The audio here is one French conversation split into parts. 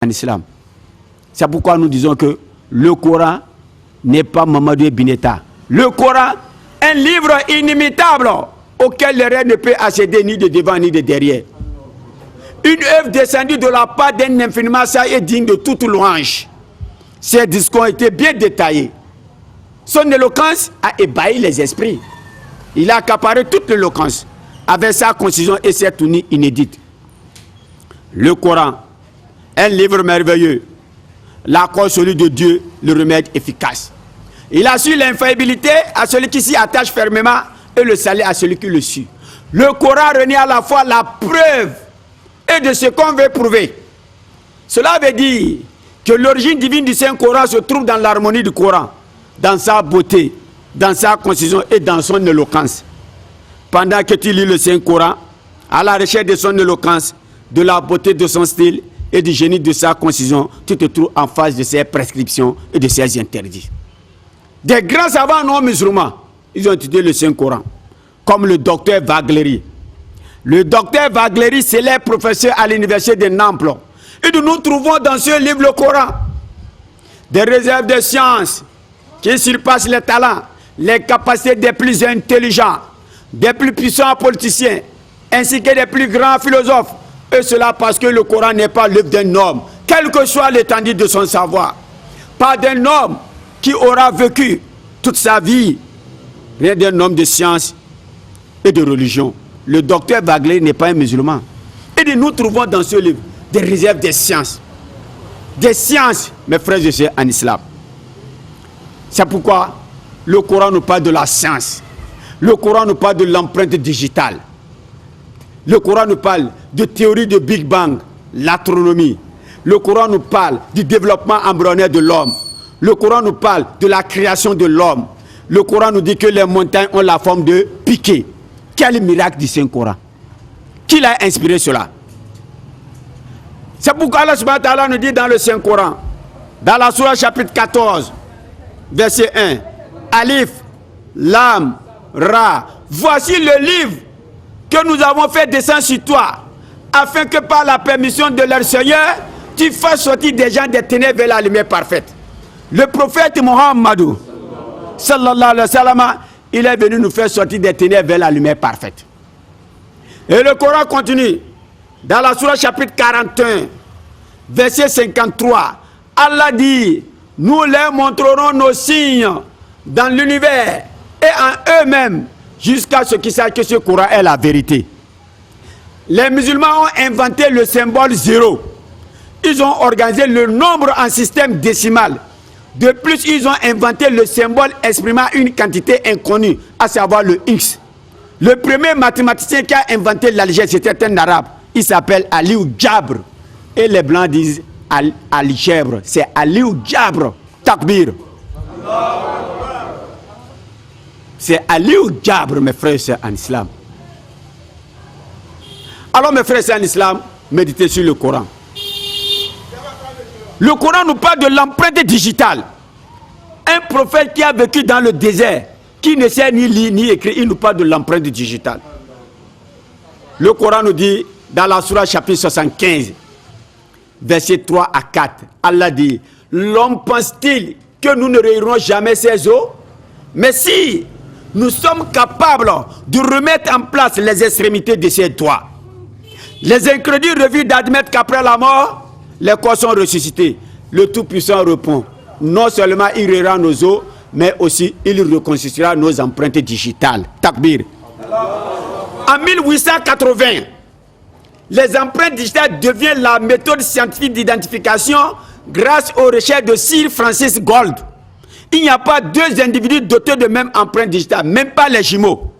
en islam. C'est pourquoi nous disons que le Coran n'est pas Mamadou Bineta. Le Coran, un livre inimitable auquel le rêve ne peut accéder ni de devant ni de derrière. Une œuvre descendue de la part d'un infiniment sage et digne de toute louange. Ses discours ont été bien détaillés. Son éloquence a ébahi les esprits. Il a accaparé toute l'éloquence avec sa concision et ses tournées inédites. Le Coran, un livre merveilleux, l'accord celui de Dieu, le remède efficace. Il assure l'infaillibilité à celui qui s'y attache fermement et le salut à celui qui le suit. Le Coran renie à la fois la preuve et de ce qu'on veut prouver. Cela veut dire que l'origine divine du Saint-Coran se trouve dans l'harmonie du Coran, dans sa beauté, dans sa concision et dans son éloquence. Pendant que tu lis le Saint-Coran, à la recherche de son éloquence, de la beauté de son style et du génie de sa concision, tu te trouves en face de ses prescriptions et de ses interdits. Des grands savants non musulmans, ils ont étudié le Saint-Coran, comme le docteur Vagleri. Le docteur Vagleri, célèbre professeur à l'université de Naples. Et nous trouvons dans ce livre le Coran des réserves de sciences qui surpassent les talents, les capacités des plus intelligents, des plus puissants politiciens, ainsi que des plus grands philosophes. Et cela parce que le Coran n'est pas l'œuvre d'un homme, quelle que soit l'étendue de son savoir. Pas d'un homme qui aura vécu toute sa vie, rien d'un homme de science et de religion. Le docteur Bagley n'est pas un musulman. Et nous trouvons dans ce livre des réserves des sciences. Des sciences, mes frères et sœurs, en islam. C'est pourquoi le Coran nous parle de la science. Le Coran nous parle de l'empreinte digitale. Le Coran nous parle de théorie de Big Bang, l'astronomie. Le Coran nous parle du développement embryonnaire de l'homme. Le Coran nous parle de la création de l'homme. Le Coran nous dit que les montagnes ont la forme de piquets. Quel miracle du Saint-Coran? Qui l'a inspiré cela? C'est pourquoi Allah subhanahu wa ta'ala nous dit dans le Saint-Coran, dans la Sourate chapitre 14, verset 1, Alif, Lam, Ra, voici le livre que nous avons fait descendre sur toi, afin que par la permission de leur Seigneur, tu fasses sortir des gens des ténèbres vers la lumière parfaite. Le prophète Muhammadou, sallallahu alayhi wa sallam, il est venu nous faire sortir des ténèbres vers la lumière parfaite. Et le Coran continue, dans la Sourate chapitre 41, verset 53, Allah dit, nous leur montrerons nos signes dans l'univers et en eux-mêmes, jusqu'à ce qu'ils sachent que ce Coran est la vérité. Les musulmans ont inventé le symbole 0. Ils ont organisé le nombre en système décimal. De plus, ils ont inventé le symbole exprimant une quantité inconnue, à savoir le X. Le premier mathématicien qui a inventé l'algèbre, c'était un arabe. Il s'appelle Aliou Djabre. Et les blancs disent algèbre. C'est Aliou Djabre. Takbir. C'est Aliou Djabre, mes frères et sœurs en islam. Alors, mes frères et sœurs en islam, méditez sur le Coran. Le Coran nous parle de l'empreinte digitale. Un prophète qui a vécu dans le désert, qui ne sait ni lire ni écrire, il nous parle de l'empreinte digitale. Le Coran nous dit, dans la Sourate chapitre 75, versets 3 à 4, Allah dit, l'homme pense-t-il que nous ne rayerons jamais ses os? Mais si nous sommes capables de remettre en place les extrémités de ses doigts, les incrédules refusent d'admettre qu'après la mort, les corps sont ressuscités. Le Tout-Puissant répond, non seulement il rayera nos os, mais aussi il reconstituera nos empreintes digitales. Takbir. En 1880, les empreintes digitales deviennent la méthode scientifique d'identification grâce aux recherches de Sir Francis Gold. Il n'y a pas deux individus dotés de même empreinte digitale, même pas les jumeaux.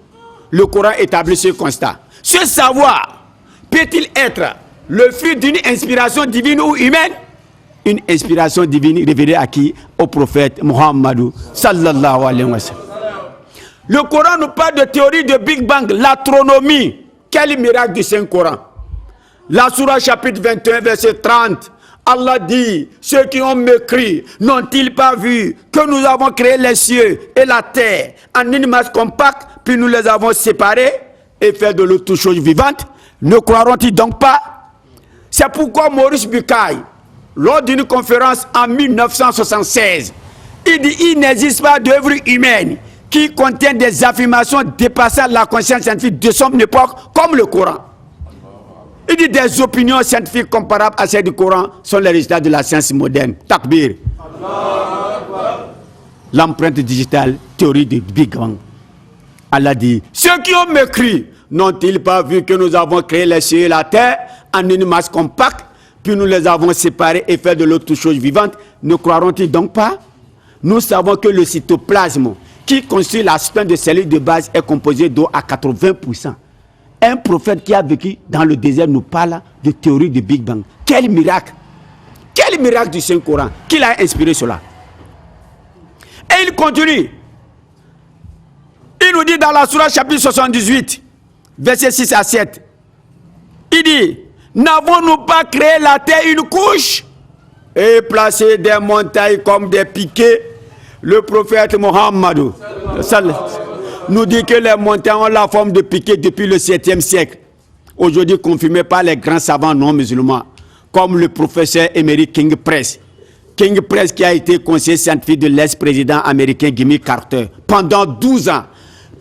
Le Coran établit ce constat. Ce savoir peut-il être le fruit d'une inspiration divine ou humaine? Une inspiration divine révélée à qui? Au prophète Muhammadou sallallahu alayhi wa sallam. Le Coran nous parle de théorie de Big Bang, l'astronomie. Quel miracle du Saint-Coran? La Sourate chapitre 21, verset 30. Allah dit, ceux qui ont mécrit, n'ont-ils pas vu que nous avons créé les cieux et la terre en une masse compacte, puis nous les avons séparés et fait de l'eau toutes choses vivantes? Ne croiront-ils donc pas? C'est pourquoi Maurice Bucaille, lors d'une conférence en 1976, il dit il n'existe pas d'œuvre humaine qui contient des affirmations dépassant la conscience scientifique de son époque comme le Coran. Il dit des opinions scientifiques comparables à celles du Coran sont les résultats de la science moderne. Takbir. L'empreinte digitale, théorie du Big Bang. Allah dit, ceux qui ont mécrit, n'ont-ils pas vu que nous avons créé les cieux et la terre en une masse compacte, puis nous les avons séparés et fait de l'autre toute chose vivante? Ne croiront-ils donc pas? Nous savons que le cytoplasme, qui constitue la substance de cellules de base, est composé d'eau à 80%. Un prophète qui a vécu dans le désert nous parle de théorie du Big Bang. Quel miracle! Quel miracle du Saint-Coran! Qui l'a inspiré cela? Et il continue. Il nous dit dans la Sourate chapitre 78, versets 6 à 7. Il dit, n'avons-nous pas créé la terre une couche et placé des montagnes comme des piquets? Le prophète Mohammed nous dit que les montagnes ont la forme de piquets depuis le 7e siècle. Aujourd'hui confirmé par les grands savants non musulmans, comme le professeur émérite King Press. King Press qui a été conseiller scientifique de l'ex-président américain Jimmy Carter pendant 12 ans,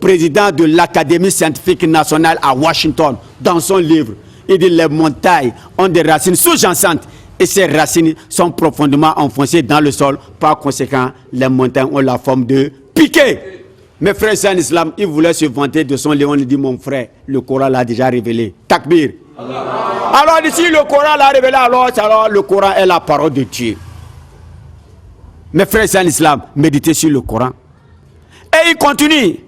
président de l'Académie scientifique nationale à Washington. Dans son livre, il dit les montagnes ont des racines sous-jacentes et ces racines sont profondément enfoncées dans le sol. Par conséquent, les montagnes ont la forme de piquets. Mes frères en islam, il voulait se vanter de son Léon. Il dit, mon frère, le Coran l'a déjà révélé. Takbir. Alors ici, le Coran l'a révélé, alors le Coran est la parole de Dieu. Mes frères en islam, méditez sur le Coran. Et il continue.